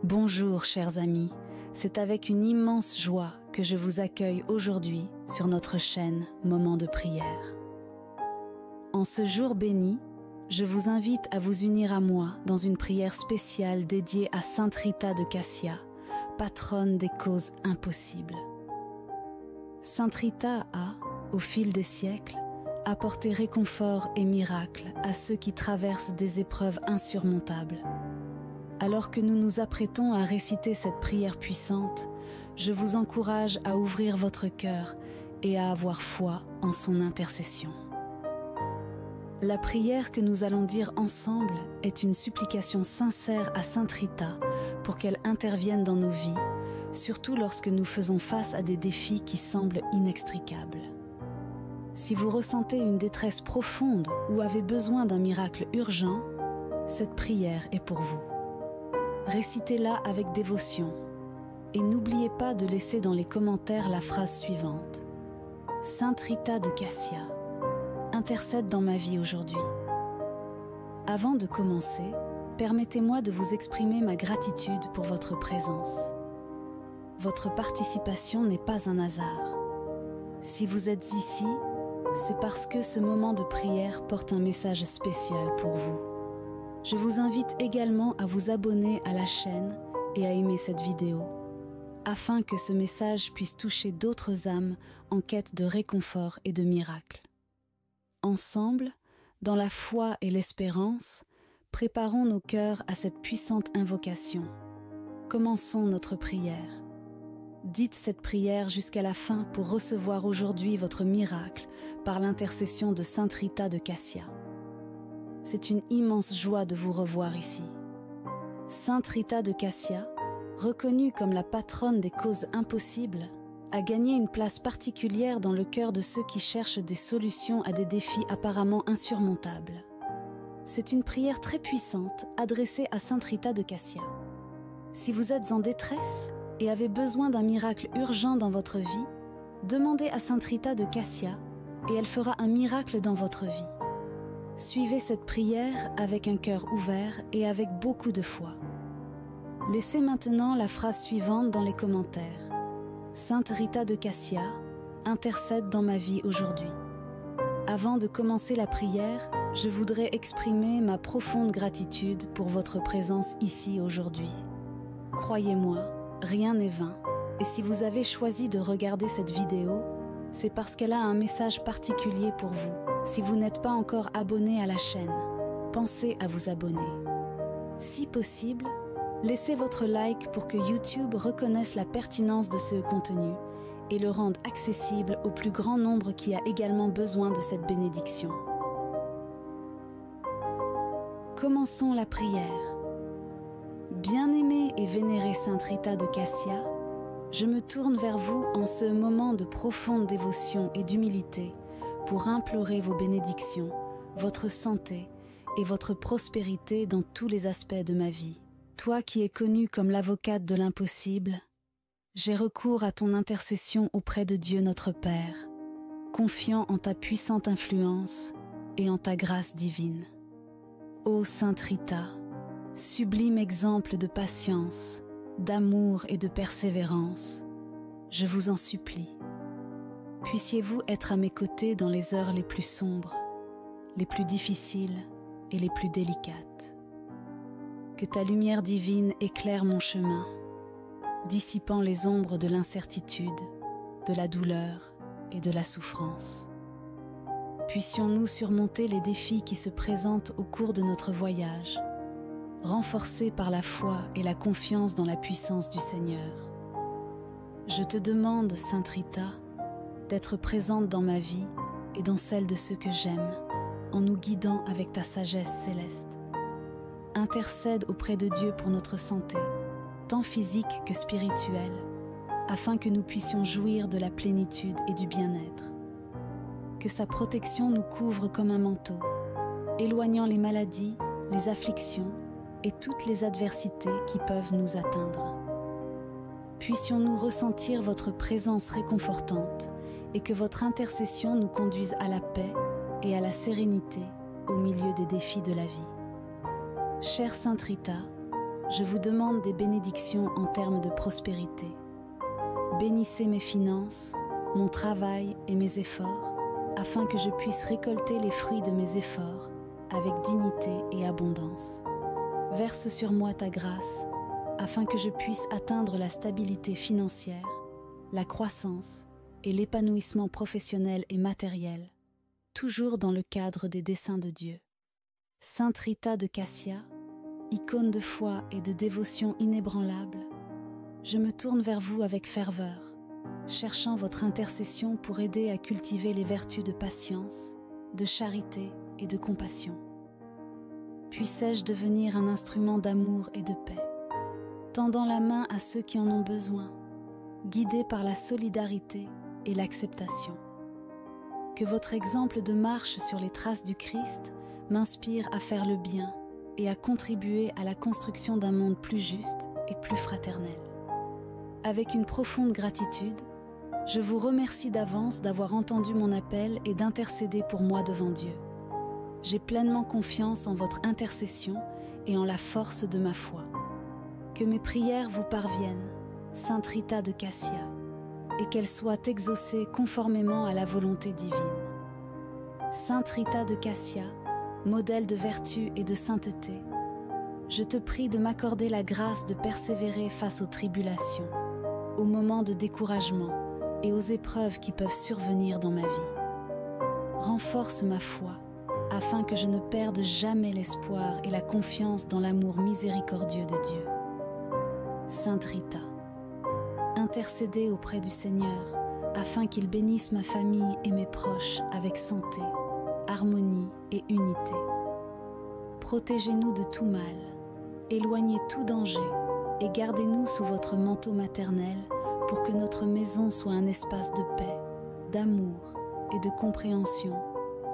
Bonjour chers amis, c'est avec une immense joie que je vous accueille aujourd'hui sur notre chaîne Moment de prière. En ce jour béni, je vous invite à vous unir à moi dans une prière spéciale dédiée à Sainte Rita de Cassia, patronne des causes impossibles. Sainte Rita a, au fil des siècles, apporté réconfort et miracle à ceux qui traversent des épreuves insurmontables. Alors que nous nous apprêtons à réciter cette prière puissante, je vous encourage à ouvrir votre cœur et à avoir foi en son intercession. La prière que nous allons dire ensemble est une supplication sincère à Sainte Rita pour qu'elle intervienne dans nos vies, surtout lorsque nous faisons face à des défis qui semblent inextricables. Si vous ressentez une détresse profonde ou avez besoin d'un miracle urgent, cette prière est pour vous. Récitez-la avec dévotion et n'oubliez pas de laisser dans les commentaires la phrase suivante. Sainte Rita de Cassia, intercède dans ma vie aujourd'hui. Avant de commencer, permettez-moi de vous exprimer ma gratitude pour votre présence. Votre participation n'est pas un hasard. Si vous êtes ici, c'est parce que ce moment de prière porte un message spécial pour vous. Je vous invite également à vous abonner à la chaîne et à aimer cette vidéo, afin que ce message puisse toucher d'autres âmes en quête de réconfort et de miracles. Ensemble, dans la foi et l'espérance, préparons nos cœurs à cette puissante invocation. Commençons notre prière. Dites cette prière jusqu'à la fin pour recevoir aujourd'hui votre miracle par l'intercession de Sainte Rita de Cassia. C'est une immense joie de vous revoir ici. Sainte Rita de Cassia, reconnue comme la patronne des causes impossibles, a gagné une place particulière dans le cœur de ceux qui cherchent des solutions à des défis apparemment insurmontables. C'est une prière très puissante adressée à Sainte Rita de Cassia. Si vous êtes en détresse et avez besoin d'un miracle urgent dans votre vie, demandez à Sainte Rita de Cassia et elle fera un miracle dans votre vie. Suivez cette prière avec un cœur ouvert et avec beaucoup de foi. Laissez maintenant la phrase suivante dans les commentaires. Sainte Rita de Cassia, intercède dans ma vie aujourd'hui. Avant de commencer la prière, je voudrais exprimer ma profonde gratitude pour votre présence ici aujourd'hui. Croyez-moi, rien n'est vain, et si vous avez choisi de regarder cette vidéo, c'est parce qu'elle a un message particulier pour vous. Si vous n'êtes pas encore abonné à la chaîne, pensez à vous abonner. Si possible, laissez votre like pour que YouTube reconnaisse la pertinence de ce contenu et le rende accessible au plus grand nombre qui a également besoin de cette bénédiction. Commençons la prière. Bien-aimée et vénérée Sainte Rita de Cassia, je me tourne vers vous en ce moment de profonde dévotion et d'humilité pour implorer vos bénédictions, votre santé et votre prospérité dans tous les aspects de ma vie. Toi qui es connue comme l'avocate de l'impossible, j'ai recours à ton intercession auprès de Dieu notre Père, confiant en ta puissante influence et en ta grâce divine. Ô Sainte Rita, sublime exemple de patience, d'amour et de persévérance, je vous en supplie. Puissiez-vous être à mes côtés dans les heures les plus sombres, les plus difficiles et les plus délicates. Que ta lumière divine éclaire mon chemin, dissipant les ombres de l'incertitude, de la douleur et de la souffrance. Puissions-nous surmonter les défis qui se présentent au cours de notre voyage, renforcés par la foi et la confiance dans la puissance du Seigneur. Je te demande, Sainte Rita, d'être présente dans ma vie et dans celle de ceux que j'aime, en nous guidant avec ta sagesse céleste. Intercède auprès de Dieu pour notre santé, tant physique que spirituelle, afin que nous puissions jouir de la plénitude et du bien-être. Que sa protection nous couvre comme un manteau, éloignant les maladies, les afflictions et toutes les adversités qui peuvent nous atteindre. Puissions-nous ressentir votre présence réconfortante et que votre intercession nous conduise à la paix et à la sérénité au milieu des défis de la vie. Chère Sainte Rita, je vous demande des bénédictions en termes de prospérité. Bénissez mes finances, mon travail et mes efforts, afin que je puisse récolter les fruits de mes efforts avec dignité et abondance. Verse sur moi ta grâce, afin que je puisse atteindre la stabilité financière, la croissance et l'épanouissement professionnel et matériel, toujours dans le cadre des desseins de Dieu. Sainte Rita de Cassia, icône de foi et de dévotion inébranlable, je me tourne vers vous avec ferveur, cherchant votre intercession pour aider à cultiver les vertus de patience, de charité et de compassion. Puissais-je devenir un instrument d'amour et de paix, tendant la main à ceux qui en ont besoin, guidé par la solidarité et l'acceptation. Que votre exemple de marche sur les traces du Christ m'inspire à faire le bien et à contribuer à la construction d'un monde plus juste et plus fraternel. Avec une profonde gratitude, je vous remercie d'avance d'avoir entendu mon appel et d'intercéder pour moi devant Dieu. J'ai pleinement confiance en votre intercession et en la force de ma foi. Que mes prières vous parviennent, Sainte Rita de Cassia, et qu'elles soient exaucées conformément à la volonté divine. Sainte Rita de Cassia, modèle de vertu et de sainteté, je te prie de m'accorder la grâce de persévérer face aux tribulations, aux moments de découragement et aux épreuves qui peuvent survenir dans ma vie. Renforce ma foi, afin que je ne perde jamais l'espoir et la confiance dans l'amour miséricordieux de Dieu. Sainte Rita, intercédez auprès du Seigneur, afin qu'il bénisse ma famille et mes proches avec santé, harmonie et unité. Protégez-nous de tout mal, éloignez tout danger et gardez-nous sous votre manteau maternel pour que notre maison soit un espace de paix, d'amour et de compréhension,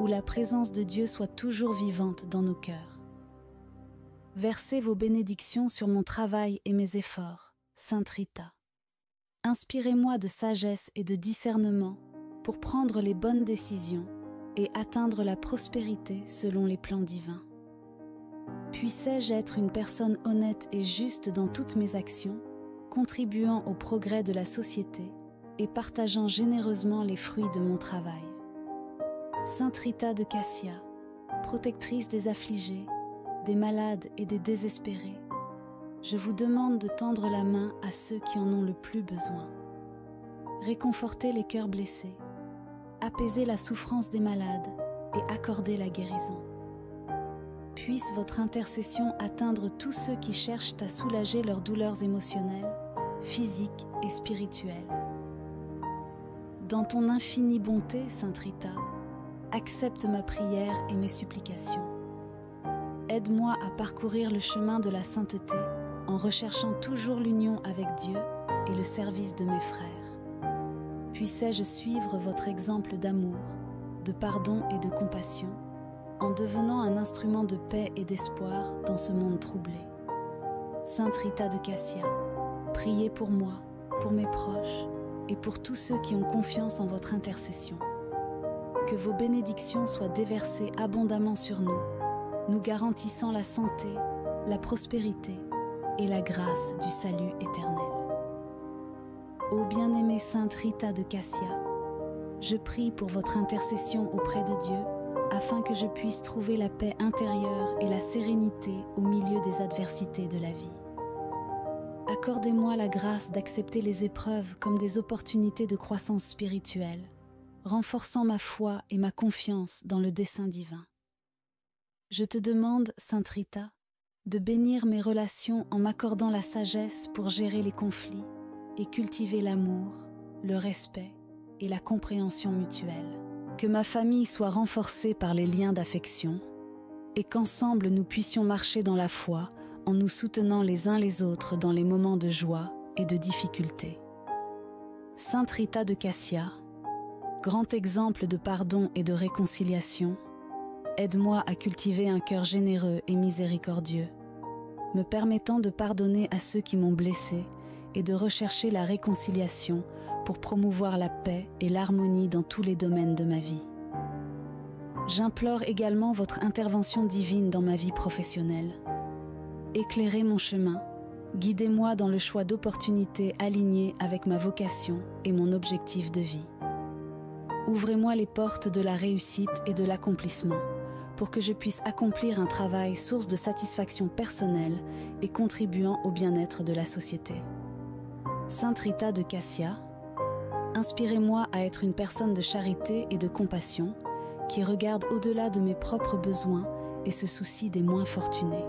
où la présence de Dieu soit toujours vivante dans nos cœurs. Versez vos bénédictions sur mon travail et mes efforts, Sainte Rita. Inspirez-moi de sagesse et de discernement pour prendre les bonnes décisions et atteindre la prospérité selon les plans divins. Puissais-je être une personne honnête et juste dans toutes mes actions, contribuant au progrès de la société et partageant généreusement les fruits de mon travail. Sainte Rita de Cassia, protectrice des affligés, des malades et des désespérés, je vous demande de tendre la main à ceux qui en ont le plus besoin. Réconfortez les cœurs blessés, apaisez la souffrance des malades et accordez la guérison. Puisse votre intercession atteindre tous ceux qui cherchent à soulager leurs douleurs émotionnelles, physiques et spirituelles. Dans ton infinie bonté, Sainte Rita, accepte ma prière et mes supplications. Aide-moi à parcourir le chemin de la sainteté en recherchant toujours l'union avec Dieu et le service de mes frères. Puissais-je suivre votre exemple d'amour, de pardon et de compassion, en devenant un instrument de paix et d'espoir dans ce monde troublé. Sainte Rita de Cassia, priez pour moi, pour mes proches et pour tous ceux qui ont confiance en votre intercession. Que vos bénédictions soient déversées abondamment sur nous, nous garantissant la santé, la prospérité et la grâce du salut éternel. Ô bien-aimée Sainte Rita de Cassia, je prie pour votre intercession auprès de Dieu, afin que je puisse trouver la paix intérieure et la sérénité au milieu des adversités de la vie. Accordez-moi la grâce d'accepter les épreuves comme des opportunités de croissance spirituelle, renforçant ma foi et ma confiance dans le dessein divin. Je te demande, Sainte Rita, de bénir mes relations en m'accordant la sagesse pour gérer les conflits et cultiver l'amour, le respect et la compréhension mutuelle. Que ma famille soit renforcée par les liens d'affection et qu'ensemble nous puissions marcher dans la foi en nous soutenant les uns les autres dans les moments de joie et de difficulté. Sainte Rita de Cassia, grand exemple de pardon et de réconciliation, aide-moi à cultiver un cœur généreux et miséricordieux, me permettant de pardonner à ceux qui m'ont blessé et de rechercher la réconciliation pour promouvoir la paix et l'harmonie dans tous les domaines de ma vie. J'implore également votre intervention divine dans ma vie professionnelle. Éclairez mon chemin, guidez-moi dans le choix d'opportunités alignées avec ma vocation et mon objectif de vie. Ouvrez-moi les portes de la réussite et de l'accomplissement pour que je puisse accomplir un travail source de satisfaction personnelle et contribuant au bien-être de la société. Sainte Rita de Cassia, inspirez-moi à être une personne de charité et de compassion qui regarde au-delà de mes propres besoins et se soucie des moins fortunés.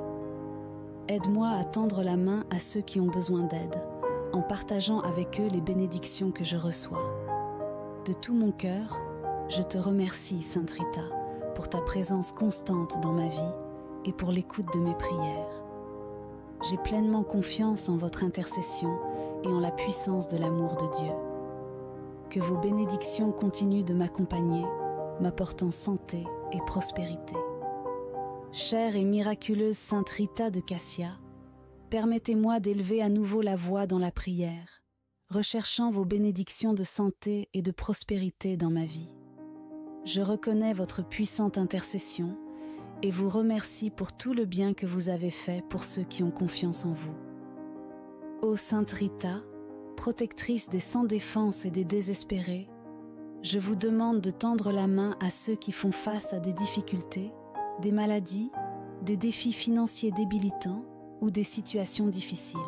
Aide-moi à tendre la main à ceux qui ont besoin d'aide, en partageant avec eux les bénédictions que je reçois. De tout mon cœur, je te remercie, Sainte Rita, pour ta présence constante dans ma vie et pour l'écoute de mes prières. J'ai pleinement confiance en votre intercession et en la puissance de l'amour de Dieu. Que vos bénédictions continuent de m'accompagner, m'apportant santé et prospérité. Chère et miraculeuse Sainte Rita de Cassia, permettez-moi d'élever à nouveau la voix dans la prière, recherchant vos bénédictions de santé et de prospérité dans ma vie. Je reconnais votre puissante intercession et vous remercie pour tout le bien que vous avez fait pour ceux qui ont confiance en vous. Ô Sainte Rita, protectrice des sans défense et des désespérés, je vous demande de tendre la main à ceux qui font face à des difficultés, des maladies, des défis financiers débilitants ou des situations difficiles.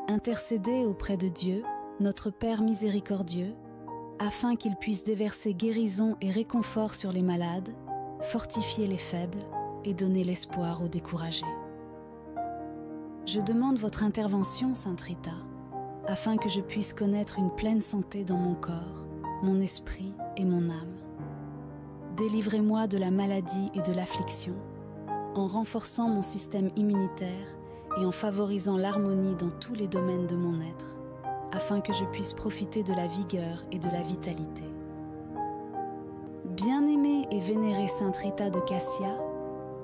Intercédez auprès de Dieu, notre Père miséricordieux, afin qu'il puisse déverser guérison et réconfort sur les malades, fortifier les faibles et donner l'espoir aux découragés. Je demande votre intervention, Sainte Rita, afin que je puisse connaître une pleine santé dans mon corps, mon esprit et mon âme. Délivrez-moi de la maladie et de l'affliction, en renforçant mon système immunitaire et en favorisant l'harmonie dans tous les domaines de mon être, afin que je puisse profiter de la vigueur et de la vitalité. Bien-aimée et vénérée Sainte Rita de Cassia,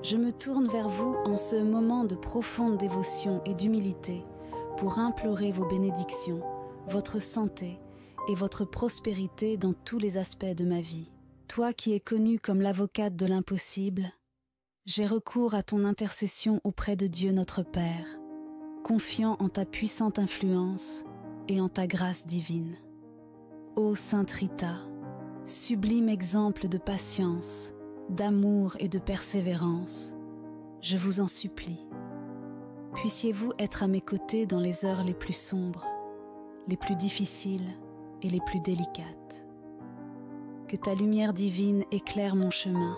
je me tourne vers vous en ce moment de profonde dévotion et d'humilité pour implorer vos bénédictions, votre santé et votre prospérité dans tous les aspects de ma vie. Toi qui es connue comme l'avocate de l'impossible, j'ai recours à ton intercession auprès de Dieu notre Père, confiant en ta puissante influence et en ta grâce divine. Ô Sainte Rita, sublime exemple de patience, d'amour et de persévérance, je vous en supplie. Puissiez-vous être à mes côtés dans les heures les plus sombres, les plus difficiles et les plus délicates. Que ta lumière divine éclaire mon chemin,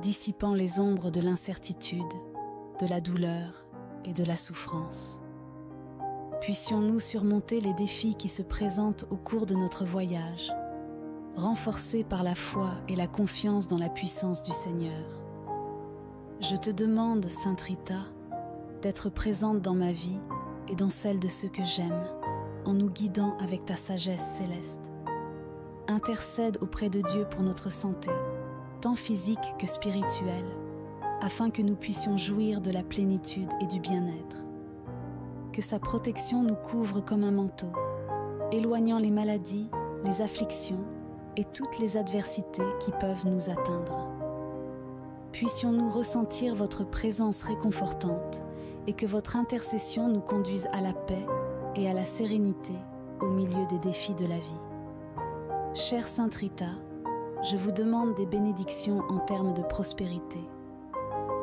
dissipant les ombres de l'incertitude, de la douleur et de la souffrance. Puissions-nous surmonter les défis qui se présentent au cours de notre voyage, renforcés par la foi et la confiance dans la puissance du Seigneur. Je te demande, Sainte Rita, d'être présente dans ma vie et dans celle de ceux que j'aime, en nous guidant avec ta sagesse céleste. Intercède auprès de Dieu pour notre santé, tant physique que spirituelle, afin que nous puissions jouir de la plénitude et du bien-être. Que sa protection nous couvre comme un manteau, éloignant les maladies, les afflictions et toutes les adversités qui peuvent nous atteindre. Puissions-nous ressentir votre présence réconfortante et que votre intercession nous conduise à la paix et à la sérénité au milieu des défis de la vie. Chère Sainte Rita, je vous demande des bénédictions en termes de prospérité.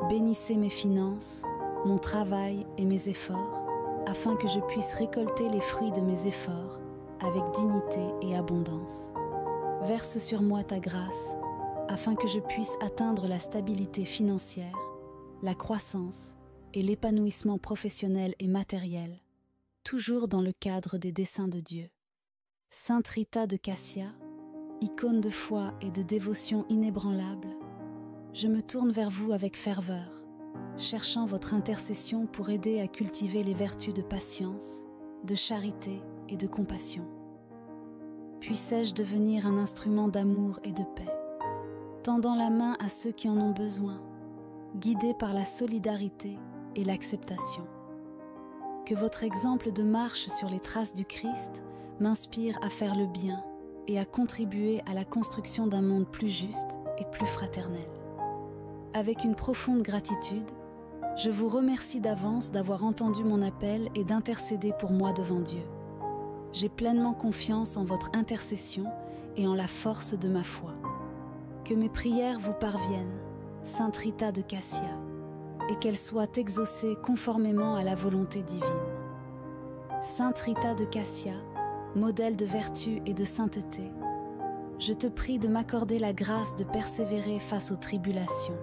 Bénissez mes finances, mon travail et mes efforts, afin que je puisse récolter les fruits de mes efforts avec dignité et abondance. Verse sur moi ta grâce, afin que je puisse atteindre la stabilité financière, la croissance et l'épanouissement professionnel et matériel, toujours dans le cadre des desseins de Dieu. Sainte Rita de Cassia, icône de foi et de dévotion inébranlable, je me tourne vers vous avec ferveur, cherchant votre intercession pour aider à cultiver les vertus de patience, de charité et de compassion. Puissais-je devenir un instrument d'amour et de paix, tendant la main à ceux qui en ont besoin, guidé par la solidarité et l'acceptation. Que votre exemple de marche sur les traces du Christ m'inspire à faire le bien et à contribuer à la construction d'un monde plus juste et plus fraternel. Avec une profonde gratitude, Je vous remercie d'avance d'avoir entendu mon appel et d'intercéder pour moi devant Dieu. J'ai pleinement confiance en votre intercession et en la force de ma foi. Que mes prières vous parviennent, Sainte Rita de Cassia, et qu'elles soient exaucées conformément à la volonté divine. Sainte Rita de Cassia, modèle de vertu et de sainteté, je te prie de m'accorder la grâce de persévérer face aux tribulations,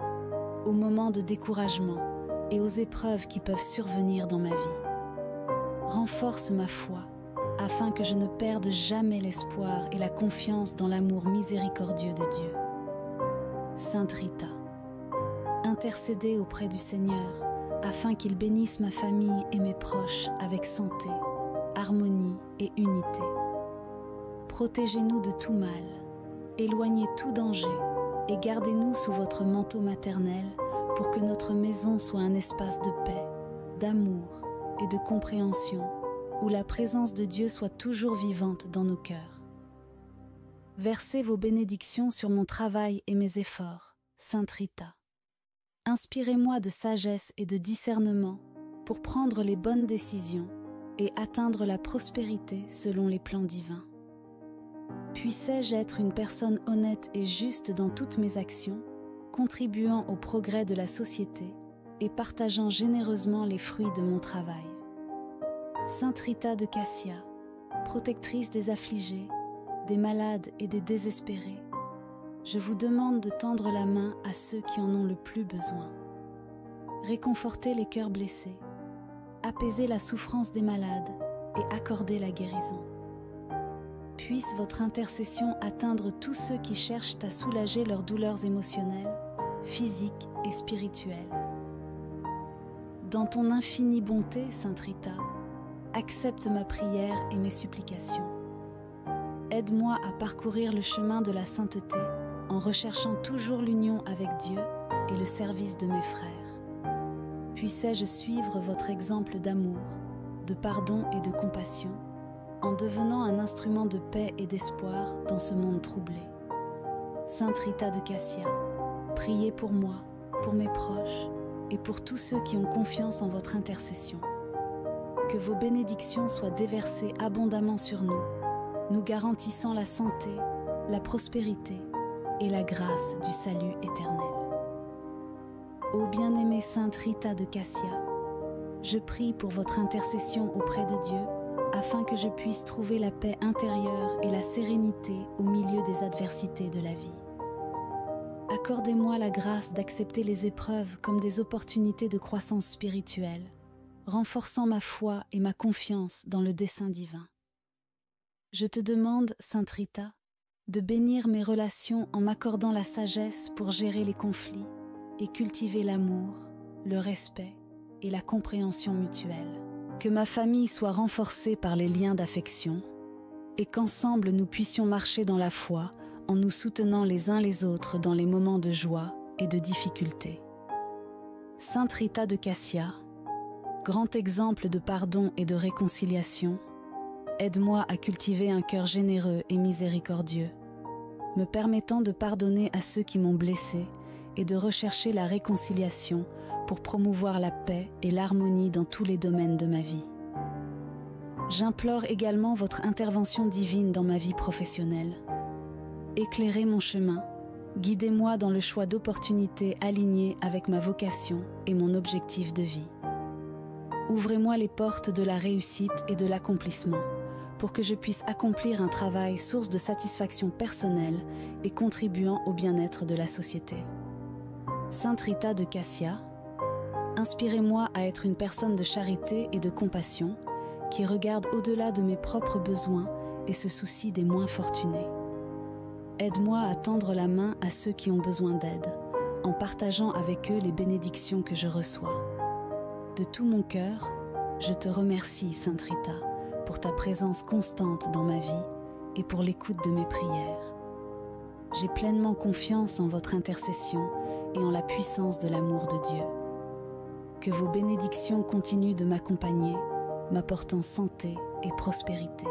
aux moments de découragement et aux épreuves qui peuvent survenir dans ma vie. Renforce ma foi, afin que je ne perde jamais l'espoir et la confiance dans l'amour miséricordieux de Dieu. Sainte Rita, intercédez auprès du Seigneur, afin qu'il bénisse ma famille et mes proches avec santé, harmonie et unité. Protégez-nous de tout mal, éloignez tout danger et gardez-nous sous votre manteau maternel pour que notre maison soit un espace de paix, d'amour et de compréhension, où la présence de Dieu soit toujours vivante dans nos cœurs. Versez vos bénédictions sur mon travail et mes efforts, Sainte Rita. Inspirez-moi de sagesse et de discernement pour prendre les bonnes décisions et atteindre la prospérité selon les plans divins. Puissais-je être une personne honnête et juste dans toutes mes actions, contribuant au progrès de la société et partageant généreusement les fruits de mon travail. Sainte Rita de Cassia, protectrice des affligés, des malades et des désespérés, je vous demande de tendre la main à ceux qui en ont le plus besoin. Réconfortez les cœurs blessés, apaisez la souffrance des malades et accordez la guérison. Puisse votre intercession atteindre tous ceux qui cherchent à soulager leurs douleurs émotionnelles, physiques et spirituelles. Dans ton infinie bonté, Sainte Rita, accepte ma prière et mes supplications. Aide-moi à parcourir le chemin de la sainteté en recherchant toujours l'union avec Dieu et le service de mes frères. Puissais-je suivre votre exemple d'amour, de pardon et de compassion, en devenant un instrument de paix et d'espoir dans ce monde troublé. Sainte Rita de Cassia, priez pour moi, pour mes proches et pour tous ceux qui ont confiance en votre intercession. Que vos bénédictions soient déversées abondamment sur nous, nous garantissant la santé, la prospérité et la grâce du salut éternel. Ô bien-aimée Sainte Rita de Cassia, je prie pour votre intercession auprès de Dieu afin que je puisse trouver la paix intérieure et la sérénité au milieu des adversités de la vie. Accordez-moi la grâce d'accepter les épreuves comme des opportunités de croissance spirituelle, renforçant ma foi et ma confiance dans le dessein divin. Je te demande, Sainte Rita, de bénir mes relations en m'accordant la sagesse pour gérer les conflits et cultiver l'amour, le respect et la compréhension mutuelle. Que ma famille soit renforcée par les liens d'affection et qu'ensemble nous puissions marcher dans la foi en nous soutenant les uns les autres dans les moments de joie et de difficulté. Sainte Rita de Cassia, grand exemple de pardon et de réconciliation, aide-moi à cultiver un cœur généreux et miséricordieux, me permettant de pardonner à ceux qui m'ont blessé et de rechercher la réconciliation pour promouvoir la paix et l'harmonie dans tous les domaines de ma vie. J'implore également votre intervention divine dans ma vie professionnelle. Éclairez mon chemin, guidez-moi dans le choix d'opportunités alignées avec ma vocation et mon objectif de vie. Ouvrez-moi les portes de la réussite et de l'accomplissement pour que je puisse accomplir un travail source de satisfaction personnelle et contribuant au bien-être de la société. Sainte Rita de Cassia, inspirez-moi à être une personne de charité et de compassion qui regarde au-delà de mes propres besoins et se soucie des moins fortunés. Aide-moi à tendre la main à ceux qui ont besoin d'aide, en partageant avec eux les bénédictions que je reçois. De tout mon cœur, je te remercie, Sainte Rita, pour ta présence constante dans ma vie et pour l'écoute de mes prières. J'ai pleinement confiance en votre intercession et en la puissance de l'amour de Dieu. Que vos bénédictions continuent de m'accompagner, m'apportant santé et prospérité.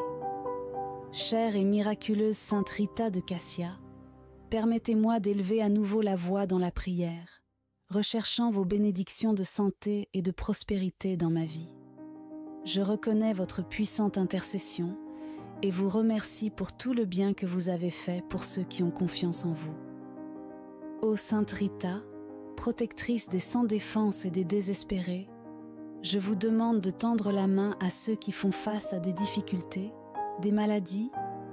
Chère et miraculeuse Sainte Rita de Cassia, permettez-moi d'élever à nouveau la voix dans la prière, recherchant vos bénédictions de santé et de prospérité dans ma vie. Je reconnais votre puissante intercession et vous remercie pour tout le bien que vous avez fait pour ceux qui ont confiance en vous. Ô Sainte Rita, protectrice des sans défense et des désespérés, je vous demande de tendre la main à ceux qui font face à des difficultés, des maladies,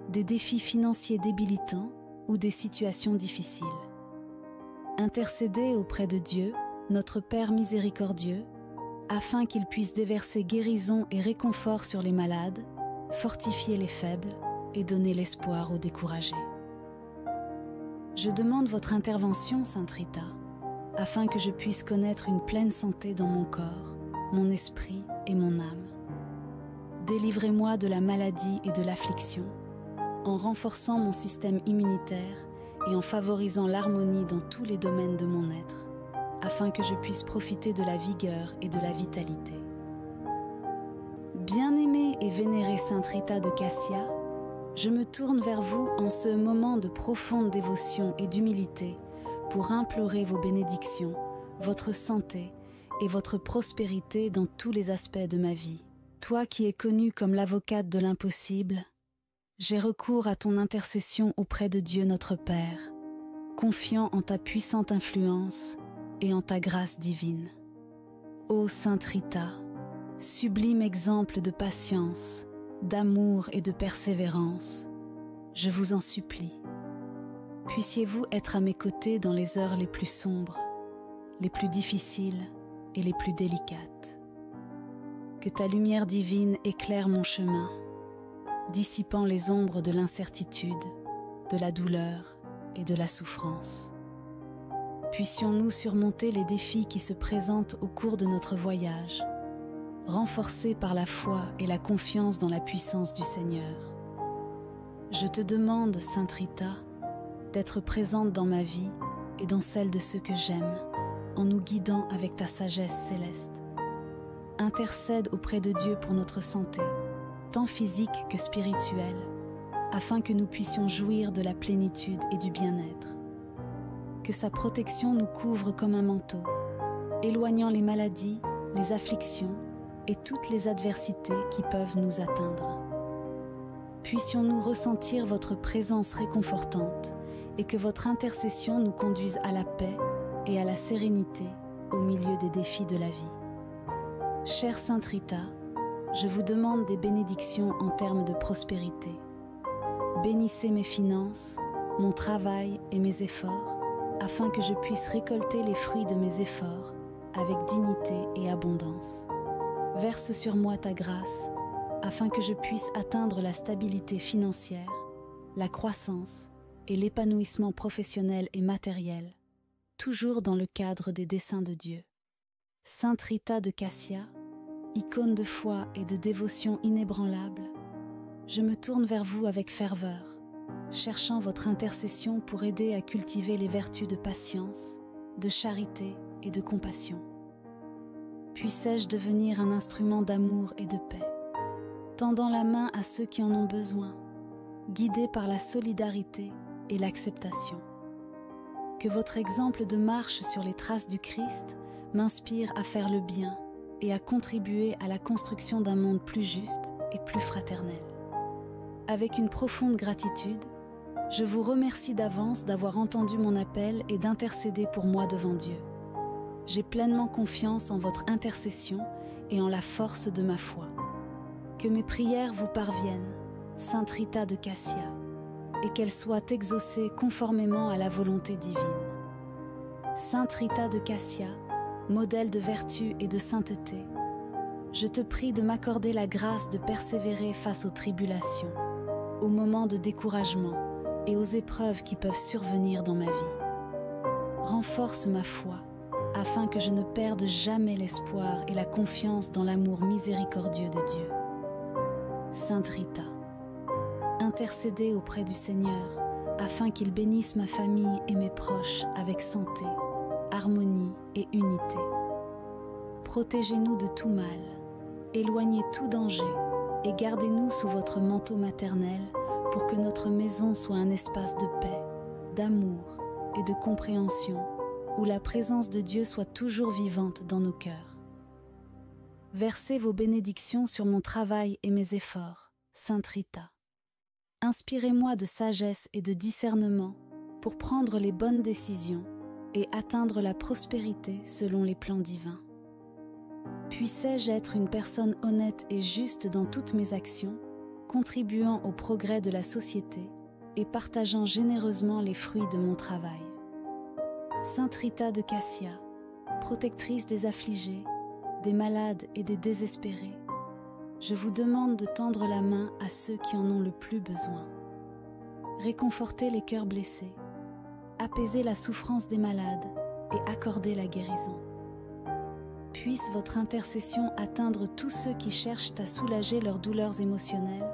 des défis financiers débilitants ou des situations difficiles. Intercédez auprès de Dieu, notre Père miséricordieux, afin qu'il puisse déverser guérison et réconfort sur les malades, fortifier les faibles et donner l'espoir aux découragés. Je demande votre intervention, Sainte Rita, afin que je puisse connaître une pleine santé dans mon corps, mon esprit et mon âme. Délivrez-moi de la maladie et de l'affliction, en renforçant mon système immunitaire et en favorisant l'harmonie dans tous les domaines de mon être, afin que je puisse profiter de la vigueur et de la vitalité. Bien-aimée et vénérée Sainte Rita de Cassia, je me tourne vers vous en ce moment de profonde dévotion et d'humilité pour implorer vos bénédictions, votre santé et votre prospérité dans tous les aspects de ma vie. Toi qui es connue comme l'avocate de l'impossible, j'ai recours à ton intercession auprès de Dieu notre Père, confiant en ta puissante influence et en ta grâce divine. Ô Sainte Rita, sublime exemple de patience, d'amour et de persévérance, je vous en supplie. Puissiez-vous être à mes côtés dans les heures les plus sombres, les plus difficiles et les plus délicates. Que ta lumière divine éclaire mon chemin, dissipant les ombres de l'incertitude, de la douleur et de la souffrance. Puissions-nous surmonter les défis qui se présentent au cours de notre voyage, renforcés par la foi et la confiance dans la puissance du Seigneur. Je te demande, Sainte Rita, d'être présente dans ma vie et dans celle de ceux que j'aime, en nous guidant avec ta sagesse céleste. Intercède auprès de Dieu pour notre santé, tant physique que spirituelle, afin que nous puissions jouir de la plénitude et du bien-être. Que sa protection nous couvre comme un manteau, éloignant les maladies, les afflictions et toutes les adversités qui peuvent nous atteindre. Puissions-nous ressentir votre présence réconfortante et que votre intercession nous conduise à la paix et à la sérénité au milieu des défis de la vie. Chère Sainte Rita, je vous demande des bénédictions en termes de prospérité. Bénissez mes finances, mon travail et mes efforts, afin que je puisse récolter les fruits de mes efforts avec dignité et abondance. Verse sur moi ta grâce, afin que je puisse atteindre la stabilité financière, la croissance et l'épanouissement professionnel et matériel, toujours dans le cadre des desseins de Dieu. Sainte Rita de Cassia, icône de foi et de dévotion inébranlable, je me tourne vers vous avec ferveur, cherchant votre intercession pour aider à cultiver les vertus de patience, de charité et de compassion. Puissais-je devenir un instrument d'amour et de paix, tendant la main à ceux qui en ont besoin, guidé par la solidarité et l'acceptation. Que votre exemple de marche sur les traces du Christ m'inspire à faire le bien et à contribuer à la construction d'un monde plus juste et plus fraternel. Avec une profonde gratitude, je vous remercie d'avance d'avoir entendu mon appel et d'intercéder pour moi devant Dieu. J'ai pleinement confiance en votre intercession et en la force de ma foi. Que mes prières vous parviennent, Sainte Rita de Cassia, et qu'elles soient exaucées conformément à la volonté divine. Sainte Rita de Cassia, modèle de vertu et de sainteté, je te prie de m'accorder la grâce de persévérer face aux tribulations, aux moments de découragement et aux épreuves qui peuvent survenir dans ma vie. Renforce ma foi, afin que je ne perde jamais l'espoir et la confiance dans l'amour miséricordieux de Dieu. Sainte Rita, intercédez auprès du Seigneur, afin qu'il bénisse ma famille et mes proches avec santé, harmonie et unité. Protégez-nous de tout mal, éloignez tout danger et gardez-nous sous votre manteau maternel pour que notre maison soit un espace de paix, d'amour et de compréhension où la présence de Dieu soit toujours vivante dans nos cœurs. Versez vos bénédictions sur mon travail et mes efforts, Sainte Rita. Inspirez-moi de sagesse et de discernement pour prendre les bonnes décisions et atteindre la prospérité selon les plans divins. Puissais-je être une personne honnête et juste dans toutes mes actions, contribuant au progrès de la société et partageant généreusement les fruits de mon travail. Sainte Rita de Cassia, protectrice des affligés, des malades et des désespérés, je vous demande de tendre la main à ceux qui en ont le plus besoin. Réconfortez les cœurs blessés, apaisez la souffrance des malades et accordez la guérison. Puisse votre intercession atteindre tous ceux qui cherchent à soulager leurs douleurs émotionnelles,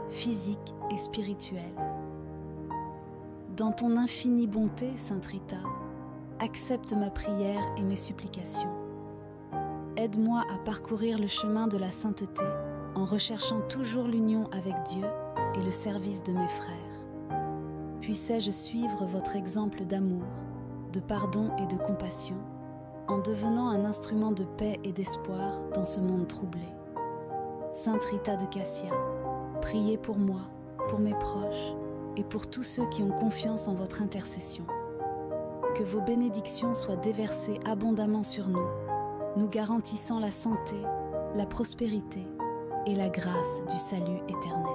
physiques et spirituelles. Dans ton infinie bonté, Sainte Rita, accepte ma prière et mes supplications. Aide-moi à parcourir le chemin de la sainteté en recherchant toujours l'union avec Dieu et le service de mes frères. Puissais-je suivre votre exemple d'amour, de pardon et de compassion, en devenant un instrument de paix et d'espoir dans ce monde troublé. Sainte Rita de Cassia, priez pour moi, pour mes proches et pour tous ceux qui ont confiance en votre intercession. Que vos bénédictions soient déversées abondamment sur nous, nous garantissant la santé, la prospérité et la grâce du salut éternel.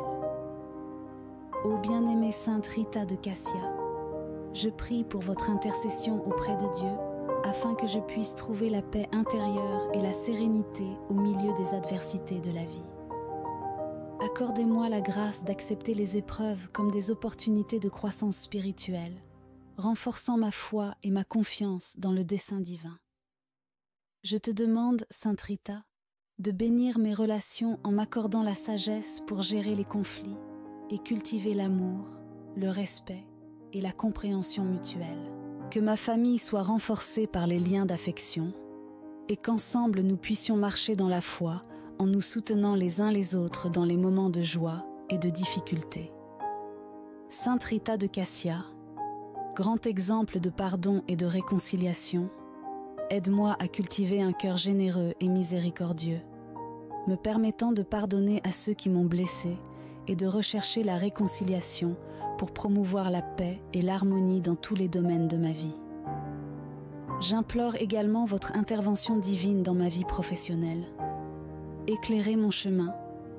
Ô bien-aimée Sainte Rita de Cassia, je prie pour votre intercession auprès de Dieu afin que je puisse trouver la paix intérieure et la sérénité au milieu des adversités de la vie. Accordez-moi la grâce d'accepter les épreuves comme des opportunités de croissance spirituelle, renforçant ma foi et ma confiance dans le dessein divin. Je te demande, Sainte Rita, de bénir mes relations en m'accordant la sagesse pour gérer les conflits et cultiver l'amour, le respect et la compréhension mutuelle. Que ma famille soit renforcée par les liens d'affection et qu'ensemble nous puissions marcher dans la foi en nous soutenant les uns les autres dans les moments de joie et de difficulté. Sainte Rita de Cassia, grand exemple de pardon et de réconciliation, aide-moi à cultiver un cœur généreux et miséricordieux, me permettant de pardonner à ceux qui m'ont blessé et de rechercher la réconciliation pour promouvoir la paix et l'harmonie dans tous les domaines de ma vie. J'implore également votre intervention divine dans ma vie professionnelle. Éclairez mon chemin,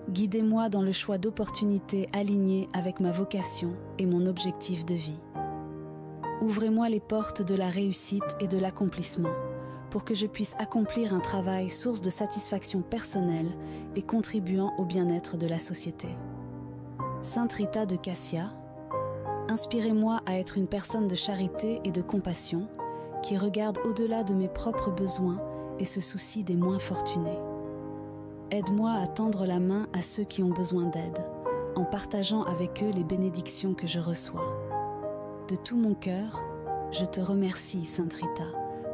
guidez-moi dans le choix d'opportunités alignées avec ma vocation et mon objectif de vie. Ouvrez-moi les portes de la réussite et de l'accomplissement pour que je puisse accomplir un travail source de satisfaction personnelle et contribuant au bien-être de la société. Sainte Rita de Cassia, inspirez-moi à être une personne de charité et de compassion qui regarde au-delà de mes propres besoins et se soucie des moins fortunés. Aide-moi à tendre la main à ceux qui ont besoin d'aide, en partageant avec eux les bénédictions que je reçois. De tout mon cœur, je te remercie, Sainte Rita,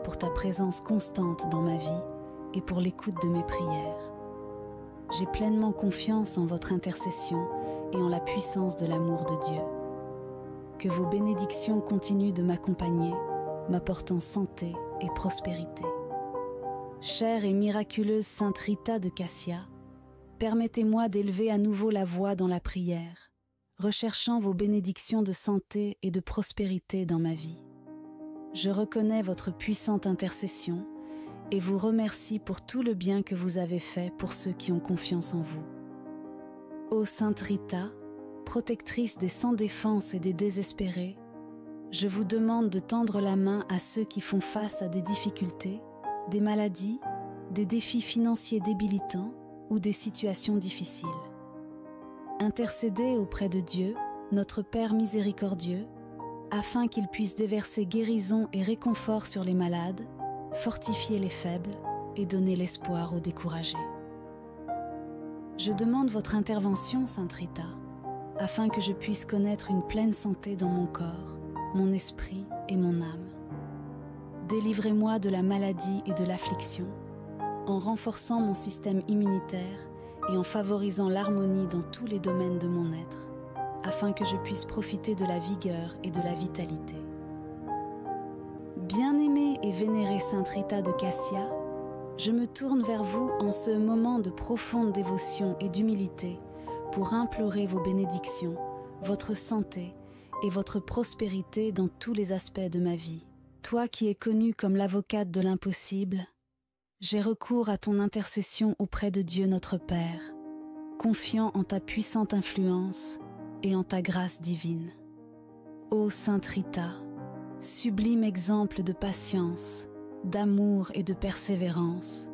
pour ta présence constante dans ma vie et pour l'écoute de mes prières. J'ai pleinement confiance en votre intercession et en la puissance de l'amour de Dieu. Que vos bénédictions continuent de m'accompagner, m'apportant santé et prospérité. Chère et miraculeuse Sainte Rita de Cassia, permettez-moi d'élever à nouveau la voix dans la prière, recherchant vos bénédictions de santé et de prospérité dans ma vie. Je reconnais votre puissante intercession et vous remercie pour tout le bien que vous avez fait pour ceux qui ont confiance en vous. Ô Sainte Rita, protectrice des sans défense et des désespérés, je vous demande de tendre la main à ceux qui font face à des difficultés, des maladies, des défis financiers débilitants ou des situations difficiles. Intercédez auprès de Dieu, notre Père miséricordieux, afin qu'il puisse déverser guérison et réconfort sur les malades, fortifier les faibles et donner l'espoir aux découragés. Je demande votre intervention, Sainte Rita, afin que je puisse connaître une pleine santé dans mon corps, mon esprit et mon âme. Délivrez-moi de la maladie et de l'affliction, en renforçant mon système immunitaire et en favorisant l'harmonie dans tous les domaines de mon être, afin que je puisse profiter de la vigueur et de la vitalité. Bien-aimée bien-aimée et vénérée Sainte Rita de Cassia, je me tourne vers vous en ce moment de profonde dévotion et d'humilité pour implorer vos bénédictions, votre santé et votre prospérité dans tous les aspects de ma vie. Toi qui es connue comme l'avocate de l'impossible, j'ai recours à ton intercession auprès de Dieu notre Père, confiant en ta puissante influence et en ta grâce divine. Ô Sainte Rita, sublime exemple de patience, d'amour et de persévérance,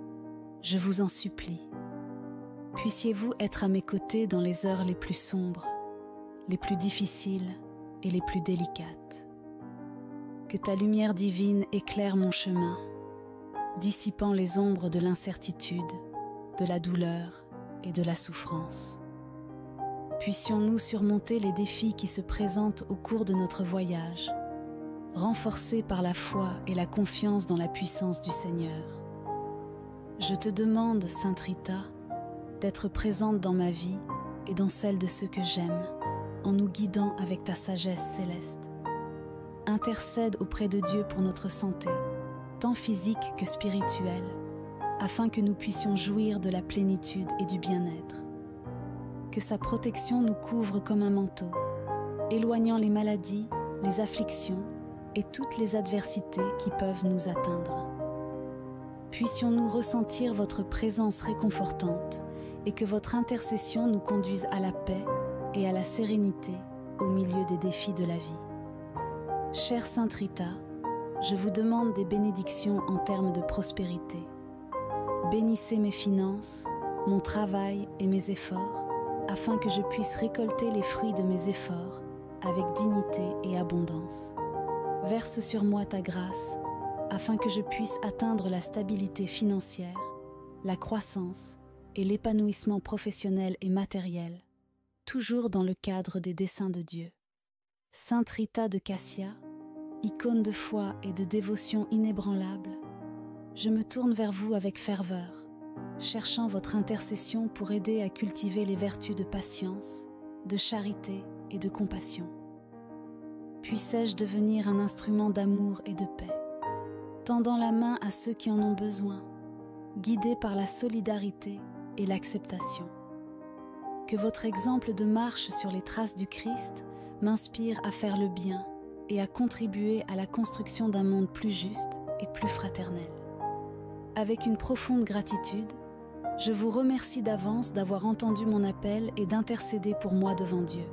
je vous en supplie. Puissiez-vous être à mes côtés dans les heures les plus sombres, les plus difficiles et les plus délicates. Que ta lumière divine éclaire mon chemin, dissipant les ombres de l'incertitude, de la douleur et de la souffrance. Puissions-nous surmonter les défis qui se présentent au cours de notre voyage, renforcés par la foi et la confiance dans la puissance du Seigneur. Je te demande, Sainte Rita, d'être présente dans ma vie et dans celle de ceux que j'aime, en nous guidant avec ta sagesse céleste. Intercède auprès de Dieu pour notre santé, tant physique que spirituelle, afin que nous puissions jouir de la plénitude et du bien-être. Que sa protection nous couvre comme un manteau, éloignant les maladies, les afflictions et toutes les adversités qui peuvent nous atteindre. Puissions-nous ressentir votre présence réconfortante et que votre intercession nous conduise à la paix et à la sérénité au milieu des défis de la vie. Chère Sainte Rita, je vous demande des bénédictions en termes de prospérité. Bénissez mes finances, mon travail et mes efforts, afin que je puisse récolter les fruits de mes efforts avec dignité et abondance. Verse sur moi ta grâce, afin que je puisse atteindre la stabilité financière, la croissance et l'épanouissement professionnel et matériel, toujours dans le cadre des desseins de Dieu. Sainte Rita de Cassia, icône de foi et de dévotion inébranlable, je me tourne vers vous avec ferveur, cherchant votre intercession pour aider à cultiver les vertus de patience, de charité et de compassion. Puissais-je devenir un instrument d'amour et de paix, tendant la main à ceux qui en ont besoin, guidé par la solidarité et l'acceptation. Que votre exemple de marche sur les traces du Christ m'inspire à faire le bien et à contribuer à la construction d'un monde plus juste et plus fraternel. Avec une profonde gratitude, je vous remercie d'avance d'avoir entendu mon appel et d'intercéder pour moi devant Dieu.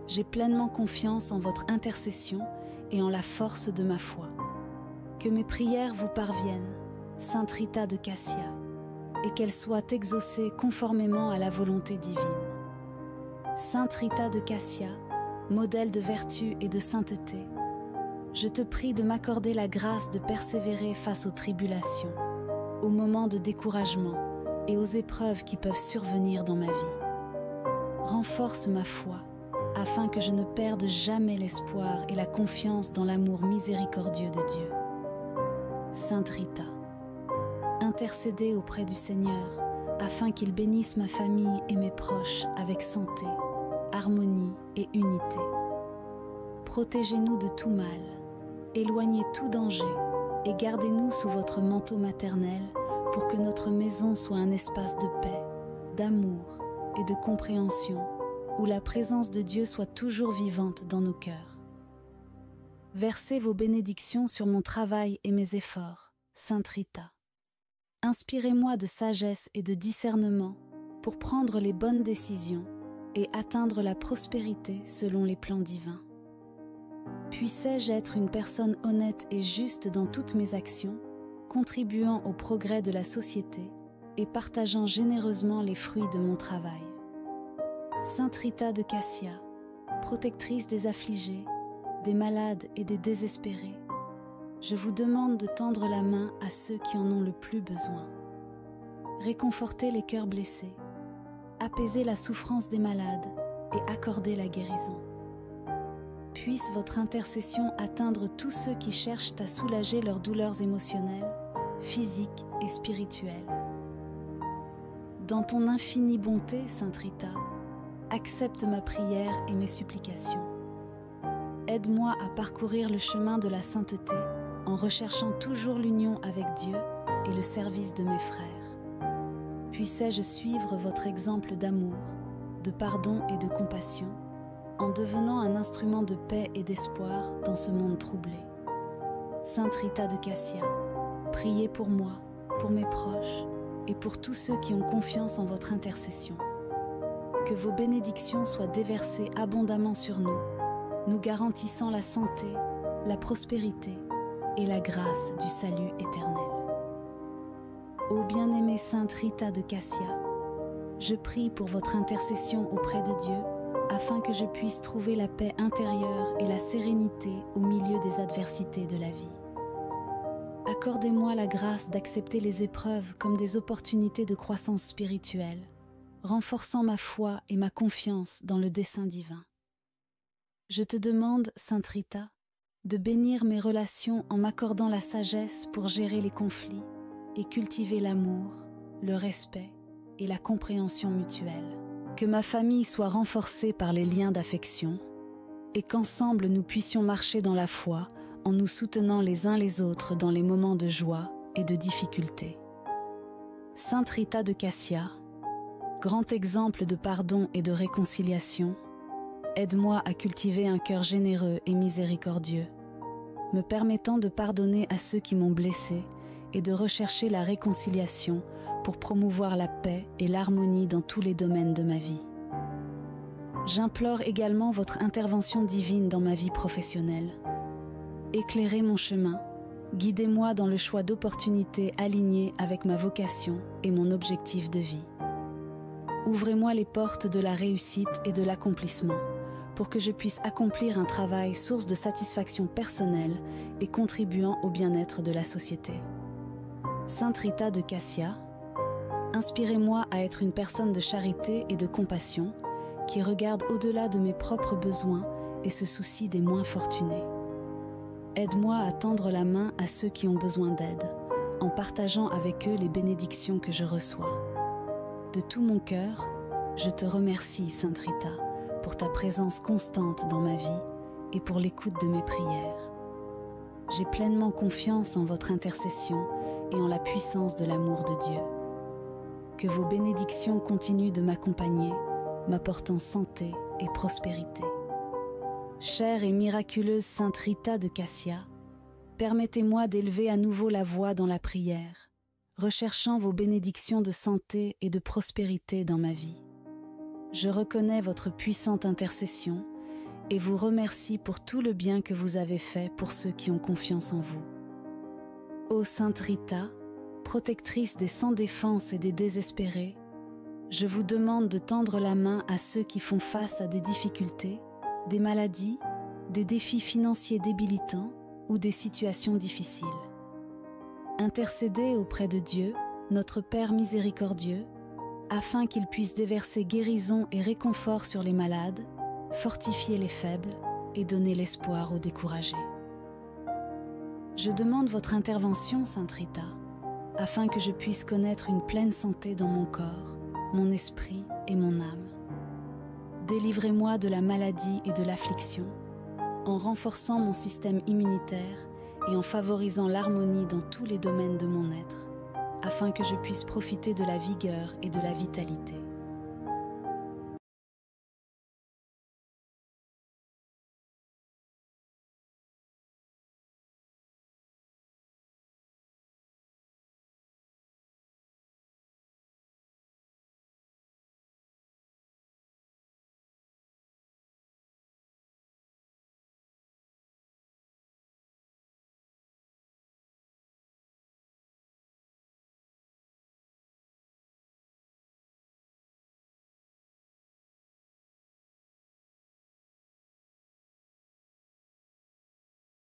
J'ai pleinement confiance en votre intercession et en la force de ma foi. Que mes prières vous parviennent, Sainte Rita de Cassia, et qu'elles soient exaucées conformément à la volonté divine. Sainte Rita de Cassia, modèle de vertu et de sainteté, je te prie de m'accorder la grâce de persévérer face aux tribulations, aux moments de découragement et aux épreuves qui peuvent survenir dans ma vie. Renforce ma foi, afin que je ne perde jamais l'espoir et la confiance dans l'amour miséricordieux de Dieu. Sainte Rita, intercédez auprès du Seigneur, afin qu'il bénisse ma famille et mes proches avec santé, harmonie et unité. Protégez-nous de tout mal, éloignez tout danger et gardez-nous sous votre manteau maternel pour que notre maison soit un espace de paix, d'amour et de compréhension où la présence de Dieu soit toujours vivante dans nos cœurs. Versez vos bénédictions sur mon travail et mes efforts, Sainte Rita. Inspirez-moi de sagesse et de discernement pour prendre les bonnes décisions et atteindre la prospérité selon les plans divins. Puissais-je être une personne honnête et juste dans toutes mes actions, contribuant au progrès de la société et partageant généreusement les fruits de mon travail. Sainte Rita de Cassia, protectrice des affligés, des malades et des désespérés, je vous demande de tendre la main à ceux qui en ont le plus besoin. Réconfortez les cœurs blessés, apaisez la souffrance des malades et accordez la guérison. Puisse votre intercession atteindre tous ceux qui cherchent à soulager leurs douleurs émotionnelles, physiques et spirituelles. Dans ton infinie bonté, Sainte Rita, accepte ma prière et mes supplications. Aide-moi à parcourir le chemin de la sainteté en recherchant toujours l'union avec Dieu et le service de mes frères. Puissais-je suivre votre exemple d'amour, de pardon et de compassion, en devenant un instrument de paix et d'espoir dans ce monde troublé. Sainte Rita de Cassia, priez pour moi, pour mes proches et pour tous ceux qui ont confiance en votre intercession. Que vos bénédictions soient déversées abondamment sur nous, nous garantissant la santé, la prospérité et la grâce du salut éternel. Ô bien-aimée Sainte Rita de Cassia, je prie pour votre intercession auprès de Dieu afin que je puisse trouver la paix intérieure et la sérénité au milieu des adversités de la vie. Accordez-moi la grâce d'accepter les épreuves comme des opportunités de croissance spirituelle, renforçant ma foi et ma confiance dans le dessein divin. Je te demande, Sainte Rita, de bénir mes relations en m'accordant la sagesse pour gérer les conflits et cultiver l'amour, le respect et la compréhension mutuelle. Que ma famille soit renforcée par les liens d'affection et qu'ensemble nous puissions marcher dans la foi en nous soutenant les uns les autres dans les moments de joie et de difficulté. Sainte Rita de Cassia, grand exemple de pardon et de réconciliation, aide-moi à cultiver un cœur généreux et miséricordieux, me permettant de pardonner à ceux qui m'ont blessé et de rechercher la réconciliation pour promouvoir la paix et l'harmonie dans tous les domaines de ma vie. J'implore également votre intervention divine dans ma vie professionnelle. Éclairez mon chemin, guidez-moi dans le choix d'opportunités alignées avec ma vocation et mon objectif de vie. Ouvrez-moi les portes de la réussite et de l'accomplissement pour que je puisse accomplir un travail source de satisfaction personnelle et contribuant au bien-être de la société. Sainte Rita de Cassia, inspirez-moi à être une personne de charité et de compassion qui regarde au-delà de mes propres besoins et se soucie des moins fortunés. Aide-moi à tendre la main à ceux qui ont besoin d'aide, en partageant avec eux les bénédictions que je reçois. De tout mon cœur, je te remercie, Sainte Rita, pour ta présence constante dans ma vie et pour l'écoute de mes prières. J'ai pleinement confiance en votre intercession et en la puissance de l'amour de Dieu. Que vos bénédictions continuent de m'accompagner, m'apportant santé et prospérité. Chère et miraculeuse Sainte Rita de Cassia, permettez-moi d'élever à nouveau la voix dans la prière, recherchant vos bénédictions de santé et de prospérité dans ma vie. Je reconnais votre puissante intercession et vous remercie pour tout le bien que vous avez fait pour ceux qui ont confiance en vous. Ô Sainte Rita, protectrice des sans défense et des désespérés, je vous demande de tendre la main à ceux qui font face à des difficultés, des maladies, des défis financiers débilitants ou des situations difficiles. Intercédez auprès de Dieu, notre Père miséricordieux, afin qu'il puisse déverser guérison et réconfort sur les malades, fortifier les faibles et donner l'espoir aux découragés. Je demande votre intervention, Sainte Rita, afin que je puisse connaître une pleine santé dans mon corps, mon esprit et mon âme. Délivrez-moi de la maladie et de l'affliction, en renforçant mon système immunitaire et en favorisant l'harmonie dans tous les domaines de mon être, afin que je puisse profiter de la vigueur et de la vitalité.